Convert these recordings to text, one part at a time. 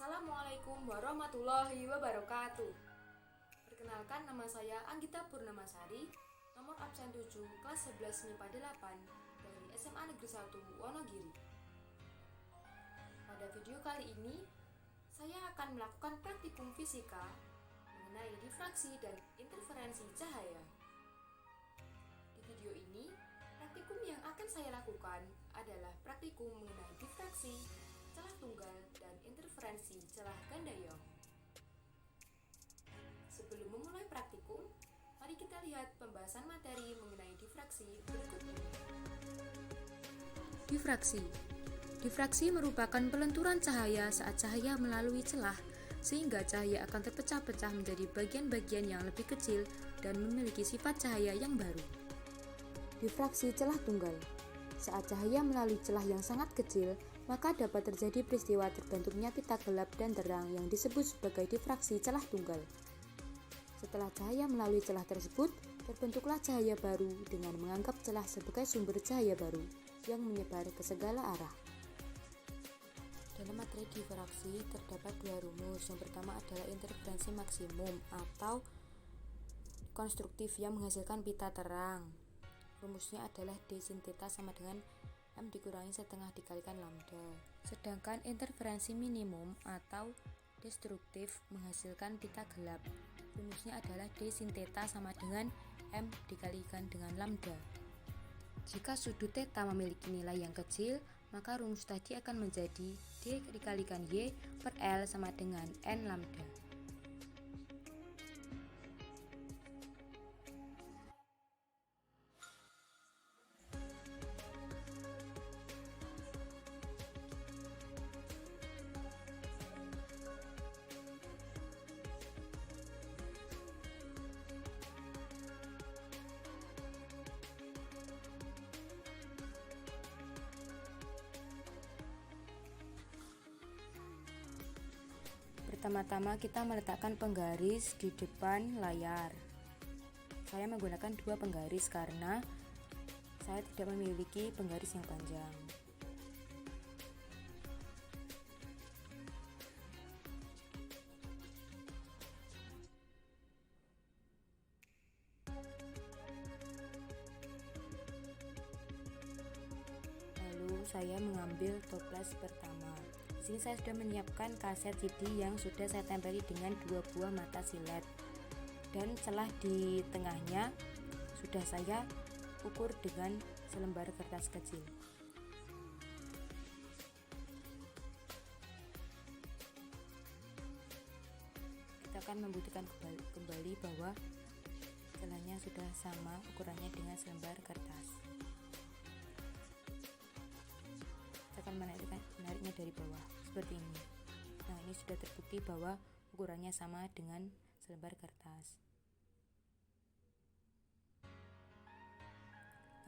Assalamualaikum warahmatullahi wabarakatuh. Perkenalkan, nama saya Anggita Purnamasari, nomor absen 7, kelas 11 MIPA 8 dari SMA Negeri 1 Wonogiri. Pada video kali ini, saya akan melakukan praktikum fisika mengenai difraksi dan interferensi cahaya. Di video ini, praktikum yang akan saya lakukan adalah praktikum mengenai difraksi, celah tunggal, dan interferensi celah ganda Young. Sebelum memulai praktikum, mari kita lihat pembahasan materi mengenai difraksi berikut ini. Difraksi merupakan pelenturan cahaya saat cahaya melalui celah, sehingga cahaya akan terpecah-pecah menjadi bagian-bagian yang lebih kecil dan memiliki sifat cahaya yang baru. Difraksi celah tunggal. Saat cahaya melalui celah yang sangat kecil, maka dapat terjadi peristiwa terbentuknya pita gelap dan terang yang disebut sebagai difraksi celah tunggal. Setelah cahaya melalui celah tersebut, terbentuklah cahaya baru dengan menganggap celah sebagai sumber cahaya baru yang menyebar ke segala arah. Dalam materi difraksi terdapat dua rumus. Yang pertama adalah interferensi maksimum atau konstruktif yang menghasilkan pita terang. Rumusnya adalah D sin theta sama dengan M dikurangi setengah dikalikan lambda. Sedangkan interferensi minimum atau destruktif menghasilkan pita gelap. Rumusnya adalah D sin theta sama dengan M dikalikan dengan lambda. Jika sudut theta memiliki nilai yang kecil, maka rumus tadi akan menjadi D dikalikan Y per L sama dengan N lambda. Pertama-tama kita meletakkan penggaris di depan layar. Saya menggunakan dua penggaris karena saya tidak memiliki penggaris yang panjang. Lalu saya mengambil toples pertama. Di sini saya sudah menyiapkan kaset CD yang sudah saya tempeli dengan dua buah mata silet, dan celah di tengahnya sudah saya ukur dengan selembar kertas kecil. Kita akan membuktikan kembali bahwa celahnya sudah sama ukurannya dengan selembar kertas. Kita akan menariknya dari bawah seperti ini. Nah, ini sudah terbukti bahwa ukurannya sama dengan selembar kertas.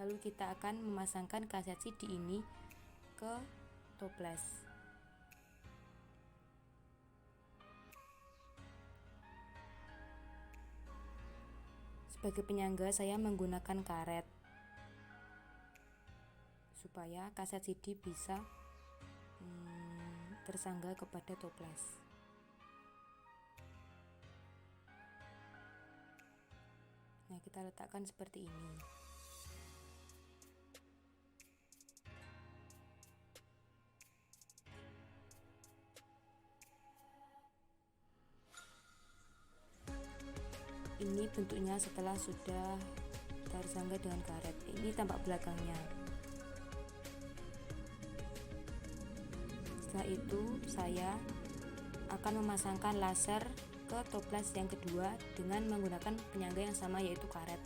Lalu kita akan memasangkan kaset CD ini ke toples. Sebagai penyangga saya menggunakan karet supaya kaset CD bisa tersangga kepada toples. Nah, kita letakkan seperti ini. Ini bentuknya setelah sudah tersangga dengan karet. Ini tampak belakangnya. Setelah itu saya akan memasangkan laser ke toples yang kedua dengan menggunakan penyangga yang sama, yaitu karet.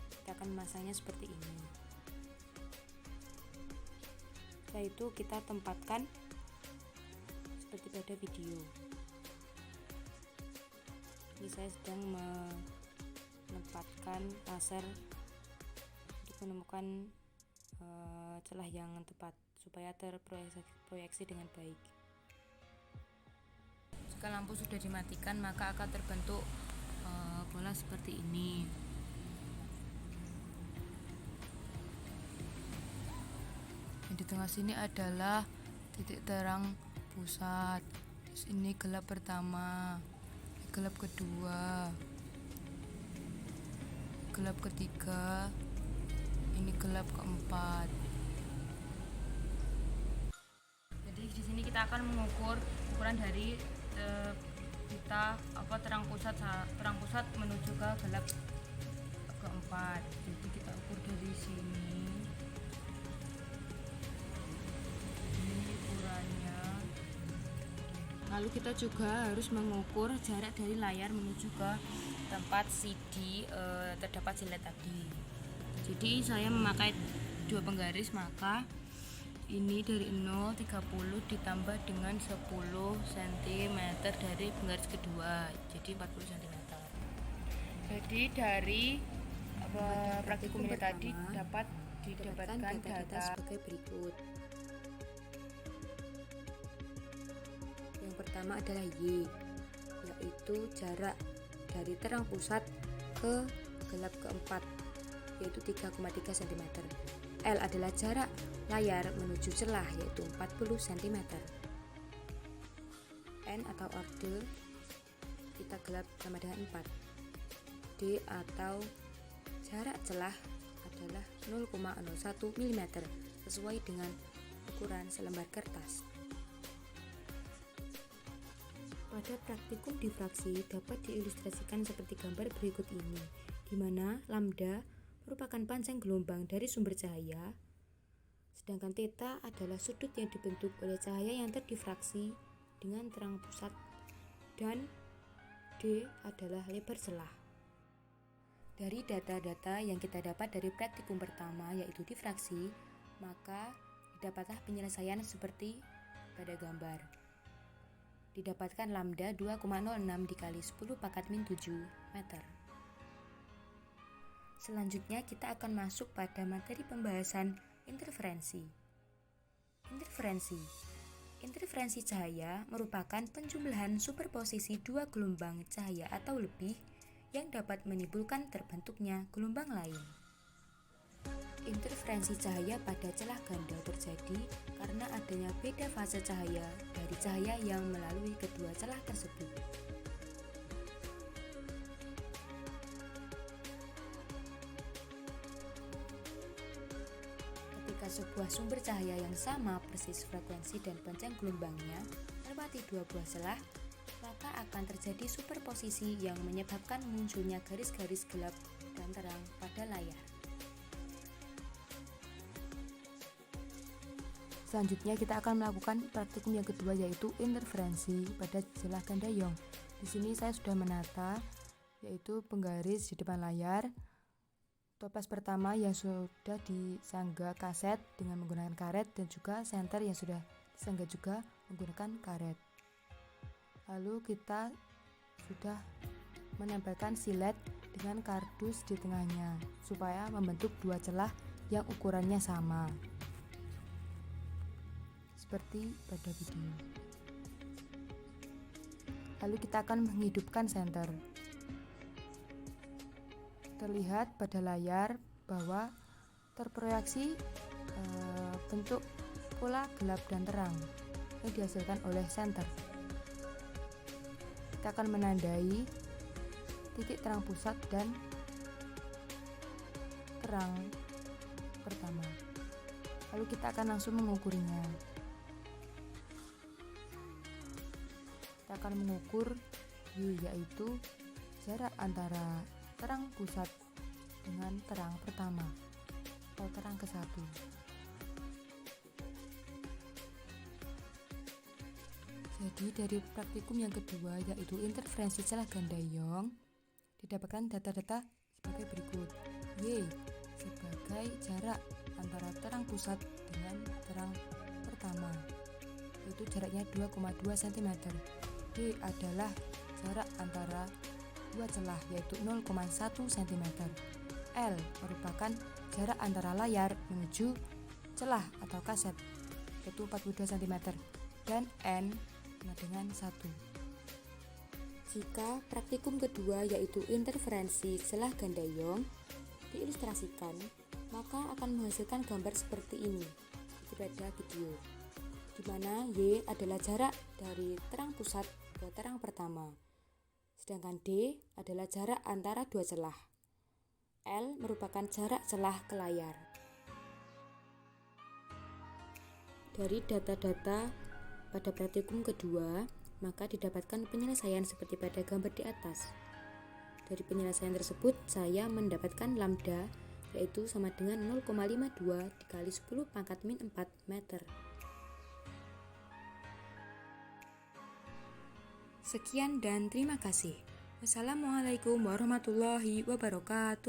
Kita akan memasangnya seperti ini. Setelah itu kita tempatkan seperti pada video. Ini saya sedang menempatkan laser menemukan celah yang tepat supaya terproyeksi dengan baik. Jika lampu sudah dimatikan, maka akan terbentuk bola seperti ini. tengah sini adalah titik terang pusat. Terus ini gelap pertama, gelap kedua, gelap ketiga, ini gelap keempat. Jadi di sini kita akan mengukur ukuran dari terang pusat menuju ke gelap keempat. Jadi kita ukur dari sini. Ini ukurannya. Lalu kita juga harus mengukur jarak dari layar menuju ke tempat CD terdapat silet tadi. Jadi saya memakai 2 penggaris, maka ini dari 0,30 ditambah dengan 10 cm dari penggaris kedua, jadi 40 cm. Jadi dari praktikum ini tadi dapat didapatkan data sebagai berikut. Yang pertama adalah Y, yaitu jarak dari terang pusat ke gelap keempat, yaitu 3,3 cm. L adalah jarak layar menuju celah, yaitu 40 cm. N atau orde kita gelap sama dengan 4. D atau jarak celah adalah 0,01 mm sesuai dengan ukuran selembar kertas. Pada praktikum difraksi dapat diilustrasikan seperti gambar berikut ini, di mana lambda merupakan panjang gelombang dari sumber cahaya, sedangkan theta adalah sudut yang dibentuk oleh cahaya yang terdifraksi dengan terang pusat, dan D adalah lebar celah. Dari data-data yang kita dapat dari praktikum pertama, yaitu difraksi, maka didapatlah penyelesaian seperti pada gambar. Didapatkan lambda 2,06 dikali 10⁻⁷ meter. Selanjutnya kita akan masuk pada materi pembahasan interferensi. Interferensi cahaya merupakan penjumlahan superposisi 2 gelombang cahaya atau lebih yang dapat menimbulkan terbentuknya gelombang lain. Interferensi cahaya pada celah ganda terjadi karena adanya beda fase cahaya dari cahaya yang melalui kedua celah tersebut. Ketika sebuah sumber cahaya yang sama persis frekuensi dan panjang gelombangnya melewati 2 buah celah, maka akan terjadi superposisi yang menyebabkan munculnya garis-garis gelap dan terang pada layar. Selanjutnya kita akan melakukan praktikum yang kedua, yaitu interferensi pada celah ganda Young. Di sini saya sudah menata, yaitu penggaris di depan layar, toples pertama yang sudah disangga kaset dengan menggunakan karet, dan juga senter yang sudah disangga juga menggunakan karet. Lalu kita sudah menempelkan silet dengan kardus di tengahnya supaya membentuk 2 celah yang ukurannya sama, seperti pada video. Lalu kita akan menghidupkan senter. Terlihat pada layar bahwa terproyeksi bentuk pola gelap dan terang yang dihasilkan oleh senter. Kita akan menandai titik terang pusat dan terang pertama. Lalu kita akan langsung mengukurnya. Kita akan mengukur Y, yaitu jarak antara terang pusat dengan terang pertama atau terang ke-1. Jadi dari praktikum yang kedua, yaitu interferensi celah ganda Young, didapatkan data-data sebagai berikut. Y sebagai jarak antara terang pusat dengan terang pertama, yaitu jaraknya 2,2 cm. D adalah jarak antara 2 celah, yaitu 0,1 cm. L merupakan jarak antara layar menuju celah atau kaset, yaitu 42 cm. Dan N sama dengan 1. Jika praktikum kedua, yaitu interferensi celah ganda Young, diilustrasikan, maka akan menghasilkan gambar seperti ini. pada video, di mana Y adalah jarak dari terang pusat ke terang pertama, sedangkan D adalah jarak antara dua celah. L merupakan jarak celah ke layar. Dari data-data pada praktikum kedua, maka didapatkan penyelesaian seperti pada gambar di atas. Dari penyelesaian tersebut, saya mendapatkan lambda, yaitu sama dengan 0,52 dikali 10 pangkat min 4 meter. Sekian dan terima kasih. Wassalamualaikum warahmatullahi wabarakatuh.